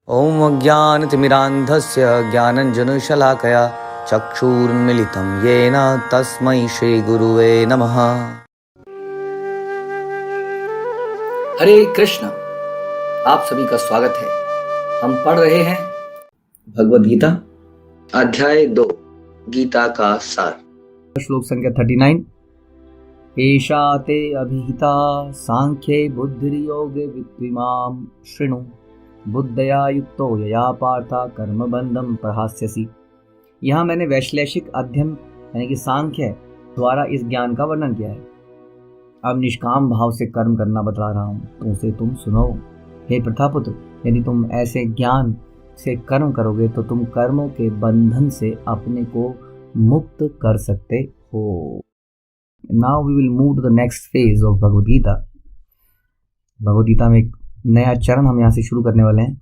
ॐ अज्ञानतिमिरान्धस्य ज्ञानञ्जनशलाकया चक्षुरुन्मीलितं येन तस्मै श्रीगुरुवे नमः। हरे कृष्ण। आप सभी का स्वागत है। हम पढ़ रहे हैं भगवद गीता अध्याय 2 गीता का सार, श्लोक संख्या 39। एषा ते अभिहिता सांख्ये बुद्धिर्योगे विद्विमां शृणु बुद्धया युक्तो यया पार्था कर्मबंधम प्रहास्यसि। यहाँ मैंने वैश्लेषिक अध्ययन यानी कि सांख्य द्वारा इस ज्ञान का वर्णन किया है। अब निष्काम भाव से कर्म करना बतला रहा हूँ, तो उसे तुम सुनो। हे प्रथापुत्र, यदि तुम ऐसे ज्ञान से कर्म करोगे तो तुम कर्मों के बंधन से अपने को मुक्त कर सकते हो। Now we will move to the next phase of Bhagavad Gita. Bhagavad Gita में एक नया चरण हम यहाँ से शुरू करने वाले हैं,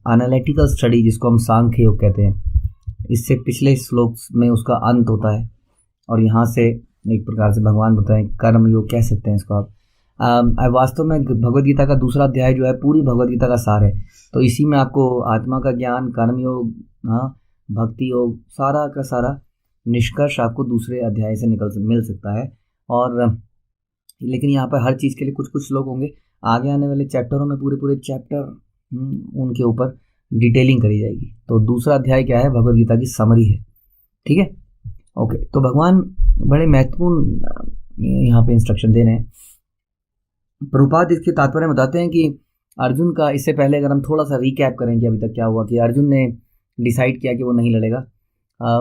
एनालिटिकल स्टडी, जिसको हम सांख्य योग कहते हैं। इससे पिछले श्लोक में उसका अंत होता है और यहाँ से एक प्रकार से भगवान बताएं कर्म योग कह सकते हैं इसको आप। वास्तव में भगवद गीता का दूसरा अध्याय जो है पूरी भगवद गीता का सार है। तो इसी में आपको आत्मा का ज्ञान, कर्म योग, भक्ति योग, सारा का सारा निष्कर्ष आपको दूसरे अध्याय से मिल सकता है। और लेकिन यहाँ पर हर चीज़ के लिए कुछ कुछ श्लोक होंगे। आगे आने वाले चैप्टरों में पूरे चैप्टर उनके ऊपर डिटेलिंग करी जाएगी। तो दूसरा अध्याय क्या है? भगवद गीता की समरी है। ठीक है, ओके। तो भगवान बड़े महत्वपूर्ण यहाँ पे इंस्ट्रक्शन दे रहे हैं। प्रभुपाद इसके तात्पर्य बताते हैं कि अर्जुन का, इससे पहले अगर हम थोड़ा सा रिकैप करें कि अभी तक क्या हुआ, कि अर्जुन ने डिसाइड किया कि वो नहीं लड़ेगा।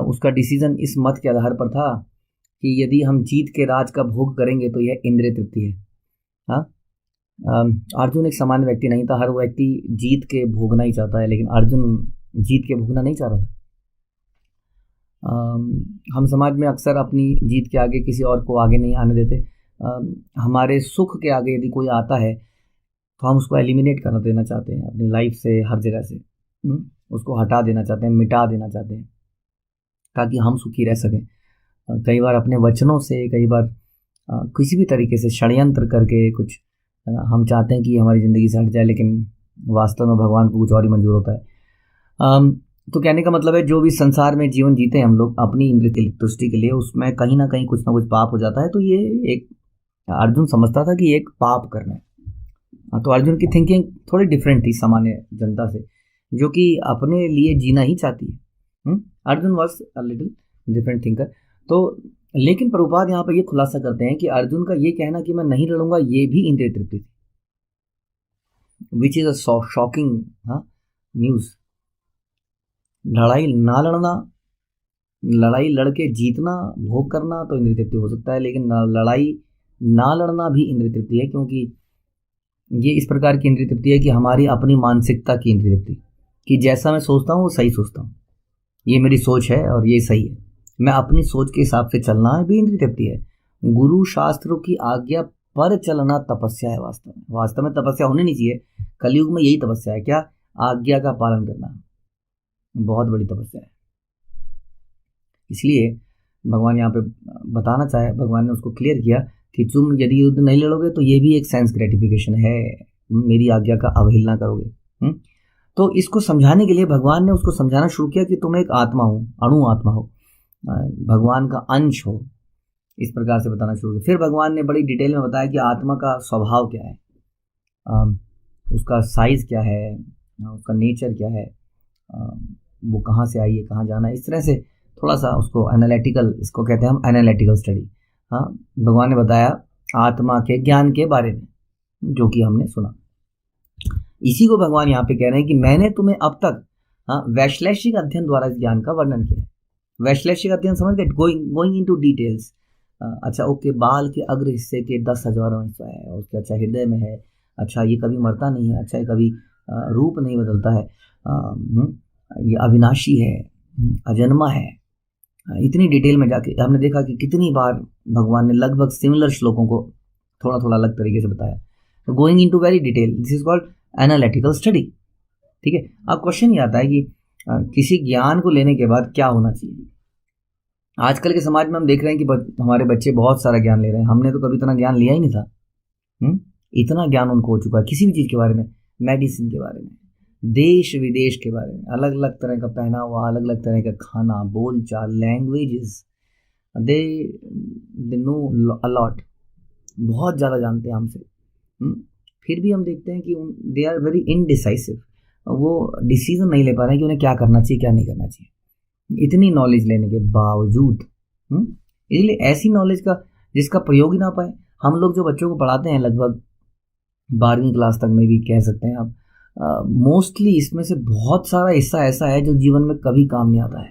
उसका डिसीजन इस मत के आधार पर था कि यदि हम जीत के राज का भोग करेंगे तो यह इंद्रिय तृप्ति है। अर्जुन एक सामान्य व्यक्ति नहीं था। हर व्यक्ति जीत के भोगना ही चाहता है, लेकिन अर्जुन जीत के भोगना नहीं चाह रहा था। हम समाज में अक्सर अपनी जीत के आगे किसी और को आगे नहीं आने देते। हमारे सुख के आगे यदि कोई आता है तो हम उसको एलिमिनेट कर देना चाहते हैं अपनी लाइफ से, हर जगह से उसको हटा देना चाहते हैं, मिटा देना चाहते हैं, ताकि हम सुखी रह सकें। कई बार अपने वचनों से, कई बार किसी भी तरीके से षड्यंत्र करके कुछ हम चाहते हैं कि हमारी ज़िंदगी से हट जाए, लेकिन वास्तव में भगवान को कुछ और ही मंजूर होता है। तो कहने का मतलब है, जो भी संसार में जीवन जीते हैं हम लोग अपनी इंद्रिय तुष्टि के लिए, उसमें कहीं ना कहीं कुछ ना कुछ पाप हो जाता है। तो ये एक अर्जुन समझता था कि एक पाप करना है। तो अर्जुन की थिंकिंग थोड़ी डिफरेंट थी सामान्य जनता से, जो कि अपने लिए जीना ही चाहती है। Arjun was a little different thinker. तो लेकिन प्रभुपाद यहाँ पर ये खुलासा करते हैं कि अर्जुन का ये कहना कि मैं नहीं लड़ूंगा, ये भी इंद्रिय तृप्ति थी, which is a shocking news. लड़ाई ना लड़ना, लड़ाई लड़के जीतना, भोग करना तो इंद्रिय तृप्ति हो सकता है, लेकिन लड़ाई ना लड़ना भी इंद्रिय तृप्ति है, क्योंकि ये इस प्रकार की इंद्रिय तृप्ति है कि हमारी अपनी मानसिकता की इंद्रिय तृप्ति, कि जैसा मैं सोचता हूँ वो सही सोचता हूँ, ये मेरी सोच है और ये सही है, मैं अपनी सोच के हिसाब से चलना है, भी इंद्रिय तृप्ति है। गुरु शास्त्रों की आज्ञा पर चलना तपस्या है। वास्तव में तपस्या होनी नहीं चाहिए। कलयुग में यही तपस्या है। क्या? आज्ञा का पालन करना बहुत बड़ी तपस्या है। इसलिए भगवान यहाँ पे बताना चाहे, भगवान ने उसको क्लियर किया कि तुम यदि युद्ध नहीं लड़ोगे तो ये भी एक सेंस ग्रेटिफिकेशन है, मेरी आज्ञा का अवहेलना करोगे। तो इसको समझाने के लिए भगवान ने उसको समझाना शुरू किया कि तुम एक आत्मा हो, अणु आत्मा हो, भगवान का अंश हो। इस प्रकार से बताना शुरू किया। फिर भगवान ने बड़ी डिटेल में बताया कि आत्मा का स्वभाव क्या है, उसका साइज क्या है, उसका नेचर क्या है, वो कहाँ से आई है, कहाँ जाना है। इस तरह से थोड़ा सा उसको एनालिटिकल, इसको कहते हैं हम एनालिटिकल स्टडी। भगवान ने बताया आत्मा के ज्ञान के बारे में, जो कि हमने सुना। इसी को भगवान यहाँ पे कह रहे हैं कि मैंने तुम्हें अब तक वैश्लेषिक अध्ययन द्वारा इस ज्ञान का वर्णन किया है। वैश्लेषिक अध्ययन समझ गए, गोइंग इनटू डिटेल्स। अच्छा, ओके, बाल के अग्र हिस्से के 10,000 हिस्सा है, उसके अच्छा हृदय में है, अच्छा ये कभी मरता नहीं है, अच्छा ये कभी रूप नहीं बदलता है, ये अविनाशी है, अजन्मा है। इतनी डिटेल में जाके हमने देखा कि कितनी बार भगवान ने लगभग सिमिलर श्लोकों को थोड़ा थोड़ा अलग तरीके से बताया। तो going into very detail, this is called analytical study. ठीक है। अब क्वेश्चन ये आता है कि किसी ज्ञान को लेने के बाद क्या होना चाहिए। आजकल के समाज में हम देख रहे हैं कि हमारे बच्चे बहुत सारा ज्ञान ले रहे हैं। हमने तो कभी इतना ज्ञान लिया ही नहीं था। इतना ज्ञान उनको हो चुका है किसी भी चीज़ के बारे में। मेडिसिन के बारे में, देश विदेश के बारे में, अलग अलग तरह का पहनावा, अलग अलग तरह का खाना, बोलचाल, languages, they they know a lot, बहुत ज़्यादा जानते हैं हमसे। फिर भी हम देखते हैं कि दे आर वेरी इनडिसाइसिव, वो डिसीजन नहीं ले पा रहे हैं कि उन्हें क्या करना चाहिए क्या नहीं करना चाहिए, इतनी नॉलेज लेने के बावजूद। इसलिए ऐसी नॉलेज का जिसका प्रयोग ही ना पाए। हम लोग जो बच्चों को पढ़ाते हैं लगभग 12वीं क्लास तक में भी कह सकते हैं आप, मोस्टली इसमें से बहुत सारा हिस्सा ऐसा है जो जीवन में कभी काम नहीं आता है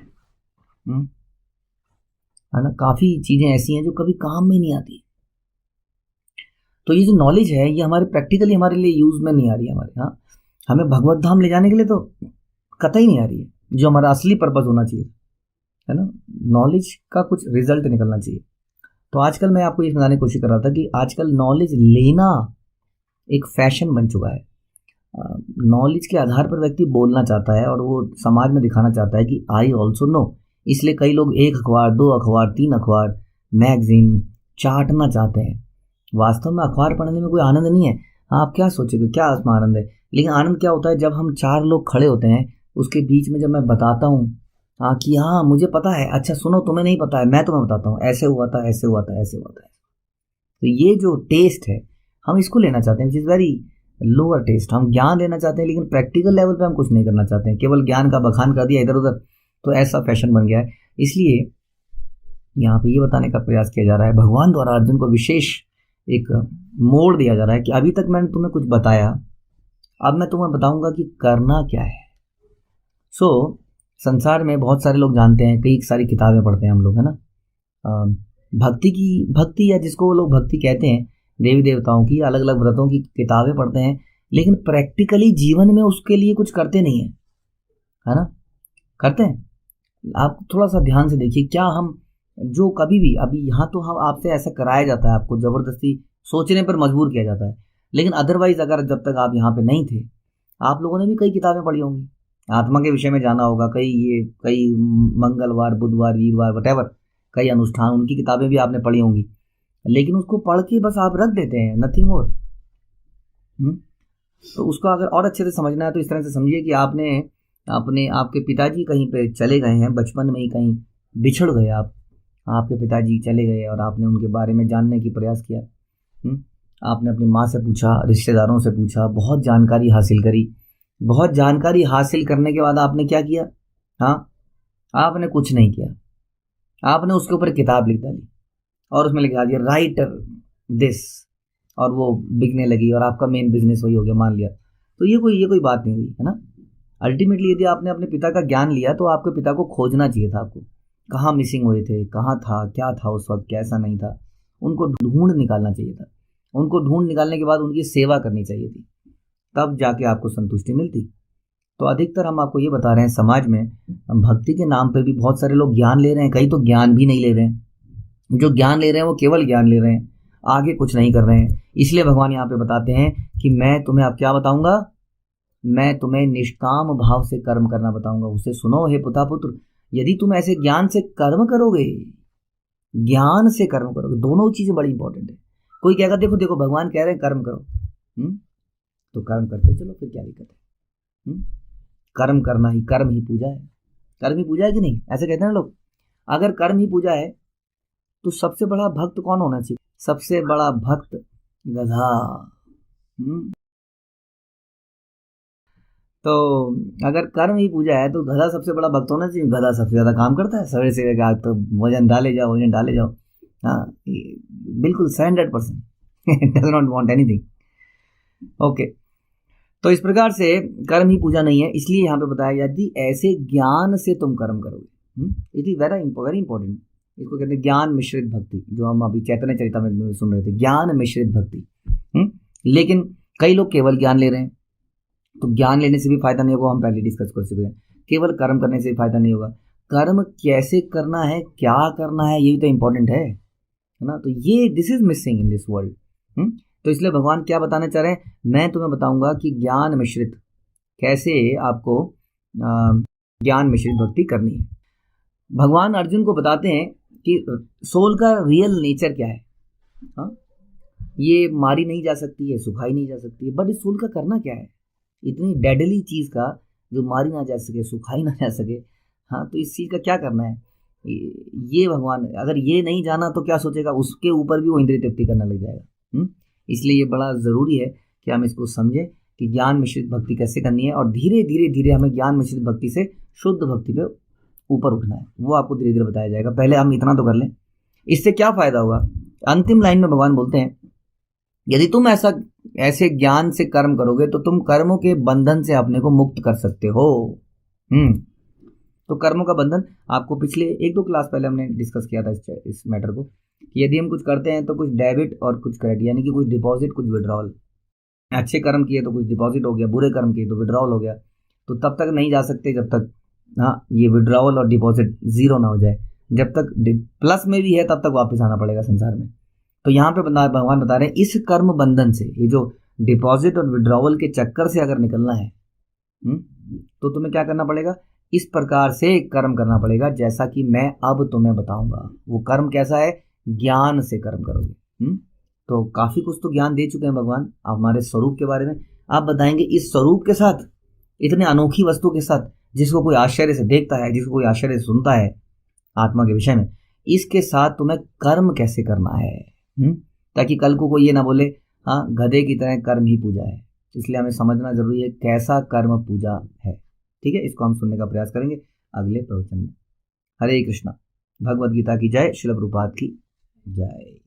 ना। काफ़ी चीज़ें ऐसी हैं जो कभी काम में नहीं आती। तो ये जो नॉलेज है ये हमारे प्रैक्टिकली हमारे लिए यूज़ में नहीं आ रही है हमारे। हाँ, हमें भगवत धाम ले जाने के लिए तो कतई नहीं आ रही है, जो हमारा असली पर्पस होना चाहिए, है ना। नॉलेज का कुछ रिजल्ट निकलना चाहिए। तो आजकल मैं आपको ये समझाने की कोशिश कर रहा था कि आजकल नॉलेज लेना एक फैशन बन चुका है। नॉलेज के आधार पर व्यक्ति बोलना चाहता है और वो समाज में दिखाना चाहता है कि आई ऑल्सो नो। इसलिए कई लोग 1 अखबार, 2 अखबार, 3 अखबार, मैगजीन चाटना चाहते हैं। वास्तव में अखबार पढ़ने में कोई आनंद नहीं है। आप क्या सोचेंगे, क्या उसमें आनंद है? लेकिन आनंद क्या होता है जब हम 4 लोग खड़े होते हैं, उसके बीच में जब मैं बताता हूँ कि हाँ मुझे पता है, अच्छा सुनो तुम्हें नहीं पता है, मैं तुम्हें बताता हूँ, ऐसे हुआ था, ऐसे हुआ था, ऐसे हुआ था। तो ये जो टेस्ट है हम इसको लेना चाहते हैं, which is very lower taste. हम ज्ञान लेना चाहते हैं लेकिन प्रैक्टिकल लेवल पे हम कुछ नहीं करना चाहते हैं, केवल ज्ञान का बखान कर दिया इधर उधर। तो ऐसा फैशन बन गया है। इसलिए यहाँ पे ये बताने का प्रयास किया जा रहा है, भगवान द्वारा अर्जुन को विशेष एक मोड़ दिया जा रहा है कि अभी तक मैंने तुम्हें कुछ बताया, अब मैं तुम्हें बताऊंगा कि करना क्या है। संसार में बहुत सारे लोग जानते हैं, कई सारी किताबें पढ़ते हैं हम लोग, है ना। भक्ति या जिसको वो लोग भक्ति कहते हैं, देवी देवताओं की, अलग अलग व्रतों की किताबें पढ़ते हैं, लेकिन प्रैक्टिकली जीवन में उसके लिए कुछ करते नहीं है ना। करते हैं? आप थोड़ा सा ध्यान से देखिए, क्या हम जो कभी भी, अभी यहाँ तो हम आपसे ऐसा कराया जाता है, आपको ज़बरदस्ती सोचने पर मजबूर किया जाता है, लेकिन अदरवाइज अगर जब तक आप यहाँ पे नहीं थे, आप लोगों ने भी कई किताबें पढ़ी होंगी, आत्मा के विषय में जाना होगा, कई मंगलवार, बुधवार, वीरवार, वटेवर, कई अनुष्ठान, उनकी किताबें भी आपने पढ़ी होंगी, लेकिन उसको पढ़ के बस आप रख देते हैं, नथिंग मोर। तो उसको अगर और अच्छे से समझना है तो इस तरह से समझिए कि आपके पिताजी कहीं पे चले गए हैं, बचपन में ही कहीं बिछड़ गए आपके पिताजी चले गए और आपने उनके बारे में जानने की प्रयास किया। आपने अपनी माँ से पूछा, रिश्तेदारों से पूछा, बहुत जानकारी हासिल करी। बहुत जानकारी हासिल करने के बाद आपने क्या किया? हाँ, आपने कुछ नहीं किया, आपने उसके ऊपर किताब लिख डाली और उसमें लिखा दिया राइट दिस, और वो बिकने लगी और आपका मेन बिजनेस वही हो गया, मान लिया। तो ये कोई बात नहीं हुई, है ना। अल्टीमेटली यदि आपने अपने पिता का ज्ञान लिया तो आपके पिता को खोजना चाहिए था, आपको कहाँ मिसिंग हुए थे, कहाँ था, क्या था उस वक्त, कैसा नहीं था, उनको ढूंढ निकालना चाहिए था। उनको ढूंढ निकालने के बाद उनकी सेवा करनी चाहिए थी, तब जाके आपको संतुष्टि मिलती। तो अधिकतर हम आपको ये बता रहे हैं, समाज में भक्ति के नाम पे भी बहुत सारे लोग ज्ञान ले रहे हैं, कई तो ज्ञान भी नहीं ले रहे हैं। जो ज्ञान ले रहे हैं वो केवल ज्ञान ले रहे हैं, आगे कुछ नहीं कर रहे हैं। इसलिए भगवान यहाँ पे बताते हैं कि मैं तुम्हें अब क्या बताऊंगा, मैं तुम्हें निष्काम भाव से कर्म करना बताऊंगा। उसे सुनो हे पुता पुत्र, यदि तुम ऐसे ज्ञान से कर्म करोगे, ज्ञान से कर्म करोगे, दोनों चीजें बड़ी इंपॉर्टेंट है। कोई कहेगा देखो देखो भगवान कह रहे हैं कर्म करो, तो कर्म करते चलो, फिर क्या दिक्कत है। कर्म करना ही, कर्म ही पूजा है। कर्म ही पूजा है कि नहीं, ऐसे कहते हैं लोग। अगर कर्म ही पूजा है तो सबसे बड़ा भक्त कौन होना चाहिए? सबसे बड़ा भक्त गधा। तो अगर कर्म ही पूजा है तो गधा सबसे बड़ा भक्त होना चाहिए। गधा सबसे ज्यादा काम करता है, सवेरे से लेकर आज तो वजन डाले जाओ। हाँ, बिल्कुल 100% does not want anything. Okay, तो इस प्रकार से कर्म ही पूजा नहीं है। इसलिए यहाँ पे बताया, यदि ऐसे ज्ञान से तुम कर्म करोगे, इट इज वेरी इंपॉर्टेंट। इसको कहते हैं ज्ञान मिश्रित भक्ति, जो हम अभी चैतन्य चरितामृत में सुन रहे थे, ज्ञान मिश्रित भक्ति। लेकिन कई लोग केवल ज्ञान ले रहे हैं, तो ज्ञान लेने से भी फायदा नहीं होगा, हम पहले डिस्कस कर चुके हैं। केवल कर्म करने से भी फायदा नहीं होगा, कर्म कैसे करना है, क्या करना है, यही तो इंपॉर्टेंट है ना। तो ये this is missing in this world. तो इसलिए भगवान क्या बताना चाह रहे हैं, मैं तुम्हें बताऊंगा कि ज्ञान मिश्रित कैसे आपको ज्ञान मिश्रित भक्ति करनी है। भगवान अर्जुन को बताते हैं कि सोल का रियल नेचर क्या है। हाँ, ये मारी नहीं जा सकती है, सुखाई नहीं जा सकती है, बट इस सोल का करना क्या है। इतनी डेडली चीज़ का जो मारी ना जा सके, सुखाई ना जा सके, हाँ, तो इस चीज़ का क्या करना है? ये भगवान अगर ये नहीं जाना तो क्या सोचेगा, उसके ऊपर भी वो इंद्रिय तृप्ति करने लग जाएगा। इसलिए ये बड़ा ज़रूरी है कि हम इसको समझें कि ज्ञान मिश्रित भक्ति कैसे करनी है, और धीरे धीरे धीरे हमें ज्ञान मिश्रित भक्ति से शुद्ध भक्ति पे ऊपर उठना है। वो आपको धीरे धीरे बताया जाएगा। पहले हम इतना तो कर लें। इससे क्या फ़ायदा होगा? अंतिम लाइन में भगवान बोलते हैं, यदि तुम ऐसे ज्ञान से कर्म करोगे तो तुम कर्मों के बंधन से अपने को मुक्त कर सकते हो। तो कर्मों का बंधन आपको पिछले 1-2 क्लास पहले हमने डिस्कस किया था इस मैटर को, कि यदि हम कुछ करते हैं तो कुछ डेबिट और कुछ क्रेडिट, यानी कि कुछ डिपॉजिट कुछ विड्रॉल। अच्छे कर्म किए तो कुछ डिपॉजिट हो गया, बुरे कर्म किए तो विड्रॉल हो गया। तो तब तक नहीं जा सकते जब तक ये विड्रॉल और डिपॉजिट जीरो ना हो जाए। जब तक प्लस में भी है तब तक वापस आना पड़ेगा संसार में। तो यहाँ पे भगवान बता रहे हैं, इस कर्म बंधन से, ये जो डिपॉजिट और विड्रॉवल के चक्कर से अगर निकलना है तो तुम्हें क्या करना पड़ेगा? इस प्रकार से कर्म करना पड़ेगा जैसा कि मैं अब तुम्हें बताऊंगा। वो कर्म कैसा है? ज्ञान से कर्म करोगे। तो काफ़ी कुछ तो ज्ञान दे चुके हैं भगवान हमारे स्वरूप के बारे में। आप बताएंगे इस स्वरूप के साथ, इतने अनोखी वस्तु के साथ, जिसको कोई आश्चर्य से देखता है, जिसको कोई आश्चर्य से सुनता है आत्मा के विषय में, इसके साथ तुम्हें कर्म कैसे करना है, ताकि कल को कोई ये ना बोले हाँ गधे की तरह कर्म ही पूजा है। इसलिए हमें समझना जरूरी है कैसा कर्म पूजा है। ठीक है, इसको हम सुनने का प्रयास करेंगे अगले प्रवचन में। हरे कृष्णा। भगवद गीता की जय। श्रील प्रभुपाद की जय।